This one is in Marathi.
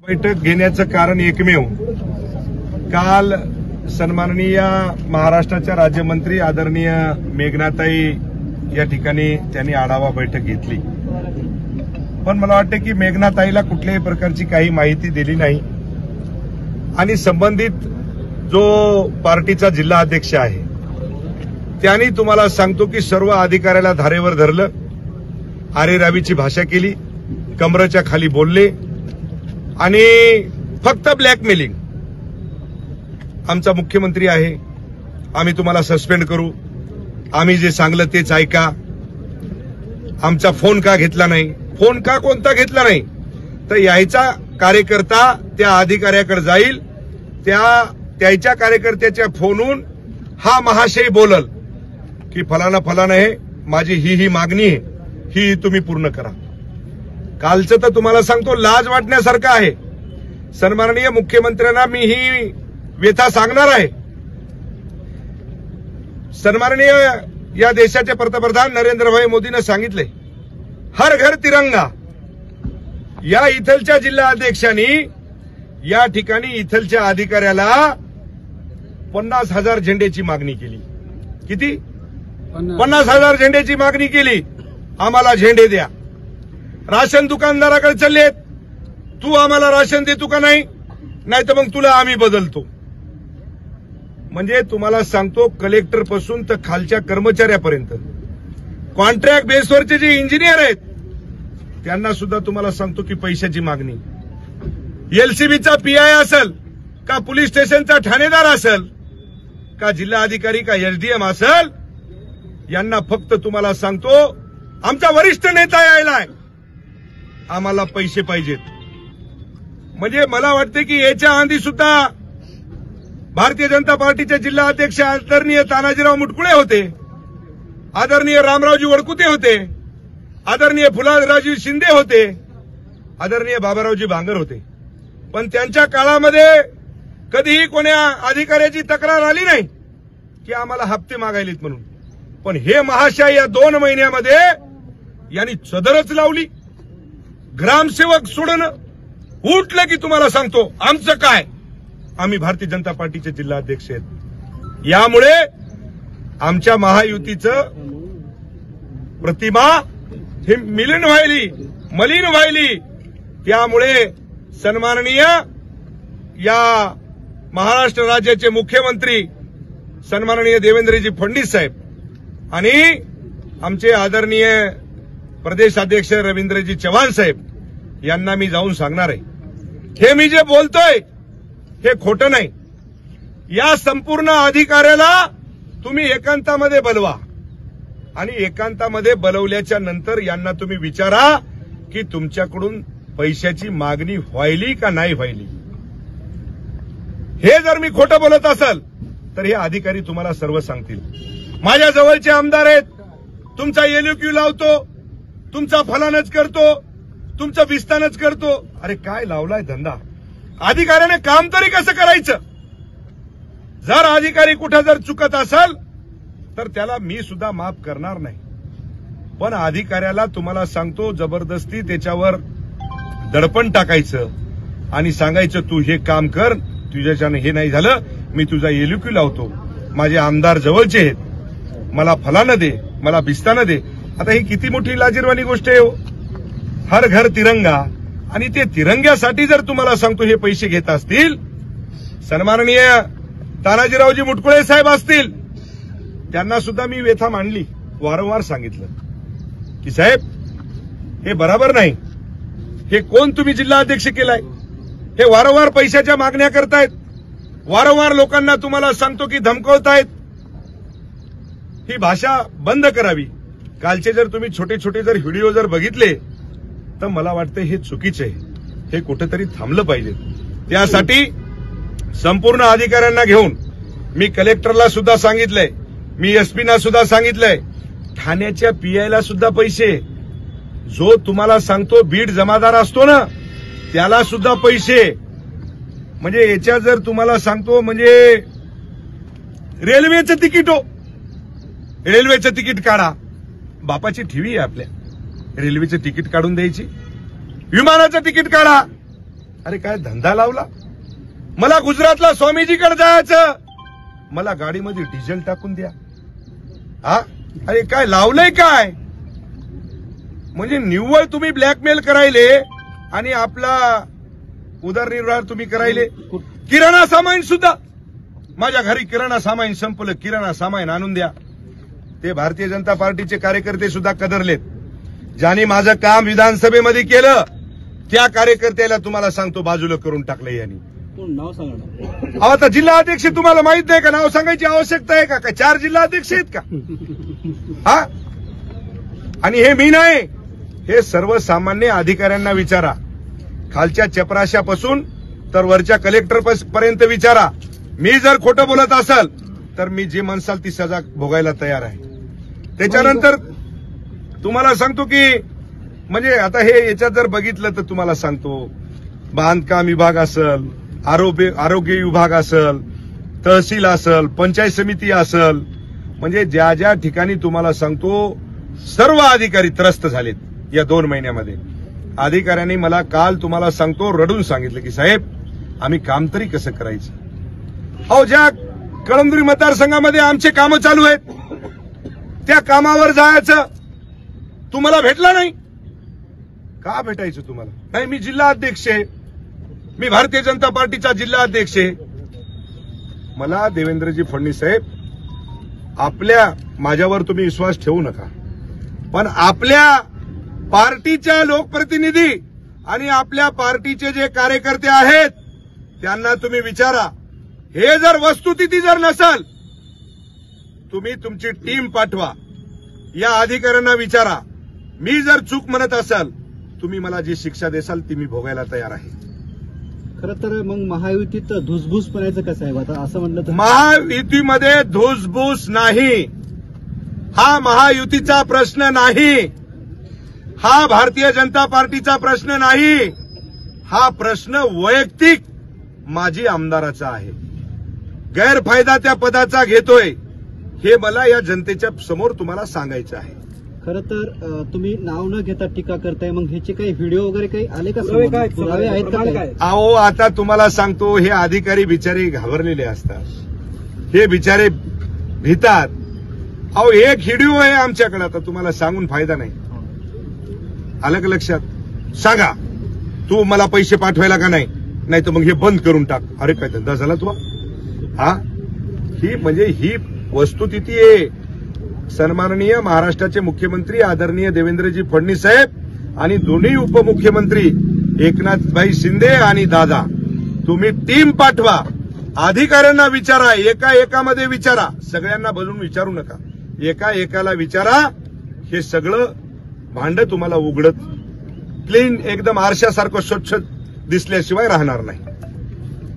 बैठक घेण्याचं कारण एकमेव, काल सन्माननीय महाराष्ट्राच्या राज्यमंत्री आदरणीय मेघनाताई या ठिकाणी त्यांनी आढावा बैठक घेतली, पण मला वाटतं की मेघनाताईला कुठल्याही प्रकारची काही माहिती दिली नाही आणि संबंधित जो पार्टीचा जिल्हा अध्यक्ष आहे त्यांनी तुम्हाला सांगतो की सर्व अधिकाऱ्याला धारेवर धरलं, आरेरावीची भाषा केली, कमरेच्या खाली बोलले आणि फक्त ब्लॅकमेलिंग. आमचा मुख्यमंत्री आहे, आम्ही तुम्हाला सस्पेंड करू, आम्ही जे सांगलं तेच ऐका, आमचा फोन का घेतला नाही, फोन का कोणता घेतला नाही, तर यायचा कार्यकर्ता त्या अधिकाऱ्याकडे जाईल, त्याच्या कार्यकर्त्याच्या फोनहून हा महाशय बोलल की फलाना फलाना आहे, माझी ही मागणी आहे, ही तुम्ही पूर्ण करा. कालचं तर तुम्हाला सांगतो लाज वाटण्यासारखं आहे. सन्माननीय मुख्यमंत्र्यांना मी ही व्यथा सांगणार आहे. सन्माननीय या देशाचे पंतप्रधान नरेंद्रभाई मोदींनी सांगितले हर घर तिरंगा. या इथलच्या जिल्हा अध्यक्षांनी या ठिकाणी इथलच्या अधिकाऱ्याला 50,000 झेंड्याची मागणी केली. किती? 50,000 झेंड्याची मागणी केली. आम्हाला झेंडे द्या. राशन दुकानदाराकडे चाललेत, तू आम्हाला राशन देतो का नाही, नाही तर मग तुला आम्ही बदलतो. म्हणजे तुम्हाला सांगतो कलेक्टर पासून तर खालच्या कर्मचाऱ्यापर्यंत कॉन्ट्रॅक्ट बेसवरचे जे इंजिनियर आहेत त्यांना सुद्धा तुम्हाला सांगतो की पैशाची मागणी. एलसीबीचा पीआय असेल का पोलीस स्टेशनचा ठाणेदार असेल का जिल्हा अधिकारी का एसडीएम असेल, यांना फक्त तुम्हाला सांगतो आमचा वरिष्ठ नेता यायलाय, आम्हाला पैसे पाहिजेत. म्हणजे मला वाटते की याच्या आधी सुद्धा भारतीय जनता पार्टीचे जिल्हा अध्यक्ष आदरणीय तानाजीराव मुटकुळे होते, आदरणीय रामरावजी वडकुते होते, आदरणीय फुलारावजी शिंदे होते, आदरणीय बाबारावजी भांगर होते, पण त्यांच्या काळामध्ये कधीही कोण्या अधिकाऱ्याची तक्रार आली नाही की आम्हाला हप्ते मागायलेत म्हणून. पण हे महाशय या 2 महिन्यामध्ये यांनी चदरच लावली. ग्रामसेवक सोडणं उठलं की तुम्हाला सांगतो आमचं काय, आम्ही भारतीय जनता पार्टीचे जिल्हा अध्यक्ष आहेत. यामुळे आमच्या महायुतीचं प्रतिमा हे मलिन व्हायली. त्यामुळे सन्माननीय या महाराष्ट्र राज्याचे मुख्यमंत्री सन्माननीय देवेंद्रजी फडणवीस साहेब आणि आमचे आदरणीय प्रदेशाध्यक्ष रवींद्रजी चव्हाण साहेब यांना मी जाऊन सांगणार आहे, हे मी जे बोलतोय हे खोटं नाही. या संपूर्ण अधिकाऱ्याला तुम्ही एकांतामध्ये बोलवा आणि एकांतामध्ये बोलवल्याच्या नंतर यांना तुम्ही विचारा की तुमच्याकडून पैशाची मागणी व्हायली का नाही व्हायली. हे जर मी खोटं बोलत असेल तर हे अधिकारी तुम्हाला सर्व सांगतील. माझ्या जवळचे आमदार आहेत, तुमचा एलक्यू लावतो, तुमचा फलानच करतो, तुमचं विस्तानच करतो. अरे काय लावलाय धंदा, अधिकाऱ्याने काम तरी कसं करायचं. जर अधिकारी कुठं जर चुकत असेल तर त्याला मी सुद्धा माफ करणार नाही, पण अधिकाऱ्याला तुम्हाला सांगतो जबरदस्ती त्याच्यावर दडपण टाकायचं आणि सांगायचं तू हे काम कर, तुझ्याच्यानं हे नाही झालं मी तुझा एलक्यू लावतो, माझे आमदार जवळचे आहेत, मला फलानं दे, मला बिस्तानं दे. आता ही किती मोठी लाजिरवाणी गोष्ट आहे हो. हर घर तिरंगा, आणि ते तिरंग्यासाठी जर तुम्हाला सांगतो हे पैसे घेत असतील, सन्माननीय तानाजीरावजी मुटकुळे साहेब असतील, त्यांना सुद्धा मी व्यथा मांडली, वारंवार सांगितलं की साहेब हे बरोबर नाही, हे कोण तुम्ही जिल्हा अध्यक्ष केलाय, हे वारंवार पैशाच्या मागण्या करतायत, वारंवार लोकांना तुम्हाला सांगतो की धमकवतायत, ही भाषा बंद करावी. कालचे जर तुम्ही छोटे छोटे जर व्हिडिओ जर बघितले तर मला वाटतं हे चुकीचे आहे, हे कुठेतरी थांबलं पाहिजे. त्यासाठी संपूर्ण अधिकाऱ्यांना घेऊन मी कलेक्टरला सुद्धा सांगितलंय, मी एसपीना सुद्धा सांगितलंय, ठाण्याच्या पीआयला सुद्धा पैसे, जो तुम्हाला सांगतो बीड जमादार असतो ना त्याला सुद्धा पैसे. म्हणजे याच्या जर तुम्हाला सांगतो म्हणजे रेल्वेचं तिकीट हो, रेल्वेचं तिकीट काढा, बापाची ठेवी आहे आपल्या, रेल्वेचं तिकीट काढून द्यायची, विमानाचं तिकीट काढा, अरे काय धंदा लावला? मला गुजरातला स्वामीजीकडे जायचं, मला गाडीमध्ये डिझेल टाकून द्या. हा, अरे काय लावलंय काय? म्हणजे निव्वळ तुम्ही ब्लॅकमेल करायले आणि आपला उदरनिर्वाह तुम्ही करायले. किराणा सामान सुद्धा, माझ्या घरी किराणा सामान संपलं, किराणा सामान आणून द्या. ते भारतीय जनता पार्टीचे कार्यकर्ते सुद्धा कदरलेत. ज्यांनी माझं काम विधानसभेमध्ये केलं त्या कार्यकर्त्याला तुम्हाला सांगतो बाजूला करून टाकलं यांनी. नाव सांगा. अहो, आता जिल्हा अध्यक्ष तुम्हाला माहित नाही का? नाव सांगायची आवश्यकता आहे का? काय 4 जिल्हा अध्यक्ष आहेत का? हा, आणि हे मी नाही, हे सर्वसामान्य अधिकाऱ्यांना विचारा. खालच्या चपराशापासून तर वरच्या कलेक्टर पर्यंत विचारा. मी जर खोटं बोलत असाल तर मी जे म्हणसाल ती सजा भोगायला तयार आहे. त्याच्यानंतर तुम्हाला सांगतो की म्हणजे आता हे याच्यात जर बघितलं तर तुम्हाला सांगतो, बांधकाम विभाग असेल, आरोग्य विभाग असेल, तहसील असेल, पंचायत समिती असेल, म्हणजे ज्या ज्या ठिकाणी तुम्हाला सांगतो सर्व अधिकारी त्रस्त झालेत या 2 महिन्यामध्ये. अधिकाऱ्यांनी मला काल तुम्हाला सांगतो रडून सांगितलं की साहेब आम्ही काम तरी कसं करायचं. अहो, ज्या कळमनुरी मतदारसंघामध्ये आमचे कामं चालू आहेत त्या कामावर जायचं, तुम्हाला भेटला नाही का? भेटायचं तुम्हाला नाही. मी जिल्हा अध्यक्ष आहे, मी भारतीय जनता पार्टीचा जिल्हा अध्यक्ष आहे. मला देवेंद्रजी फडणवीस साहेब, माझ्यावर तुम्ही विश्वास ठेवू नका, पण आपल्या पार्टीच्या लोकप्रतिनिधी आणि आपल्या पार्टीचे जे कार्यकर्ते आहेत त्यांना तुम्ही विचारा. हे जर वस्तुस्थिती जर नसाल, तुम्ही तुमची टीम पाठवा, या अधिकाऱ्यांना विचारा. मी जर चूक म्हणत असाल, तुम्ही मला जी शिक्षा देसाल ती मी भोगायला तयार आहे. खरं तर मग महायुतीत धुसभूसपणाचं कसं आहे आता असं म्हणलं तर? महायुतीमध्ये धुसभूस नाही. हा महायुतीचा प्रश्न नाही, हा भारतीय जनता पार्टीचा प्रश्न नाही. हा प्रश्न वैयक्तिक माजी आमदाराचा आहे. गैरफायदा त्या पदाचा घेतोय हे मला या जनतेच्या समोर तुम्हाला सांगायचं आहे. खरं तर तुम्ही नाव न घेता टीका करताय, मग ह्याचे काही व्हिडिओ वगैरे काही आले का? पुरावे आहेत का? अहो, आता तुम्हाला सांगतो, हे अधिकारी बिचारे घाबरलेले असतात, हे बिचारे भीतात. अहो, एक व्हिडिओ आहे आमच्याकडे, आता तुम्हाला सांगून फायदा नाही. आलं का लक्षात? सांगा तू मला पैसे पाठवायला का नाही, नाही तर मग हे बंद करून टाक. अरे काय धंदा झाला तू? हा, ही म्हणजे ही वस्तुस्थिती आहे. सन्माननीय महाराष्ट्राचे मुख्यमंत्री आदरणीय देवेंद्रजी फडणवीस साहेब आणि दोन्ही उपमुख्यमंत्री एकनाथभाई शिंदे आणि दादा, तुम्ही टीम पाठवा, अधिकाऱ्यांना विचारा, एकामध्ये विचारा, सगळ्यांना बोलून विचारू नका, एकाला विचारा. हे सगळं भांड तुम्हाला उघडत क्लीन एकदम आरशासारखं स्वच्छ दिसल्याशिवाय राहणार नाही.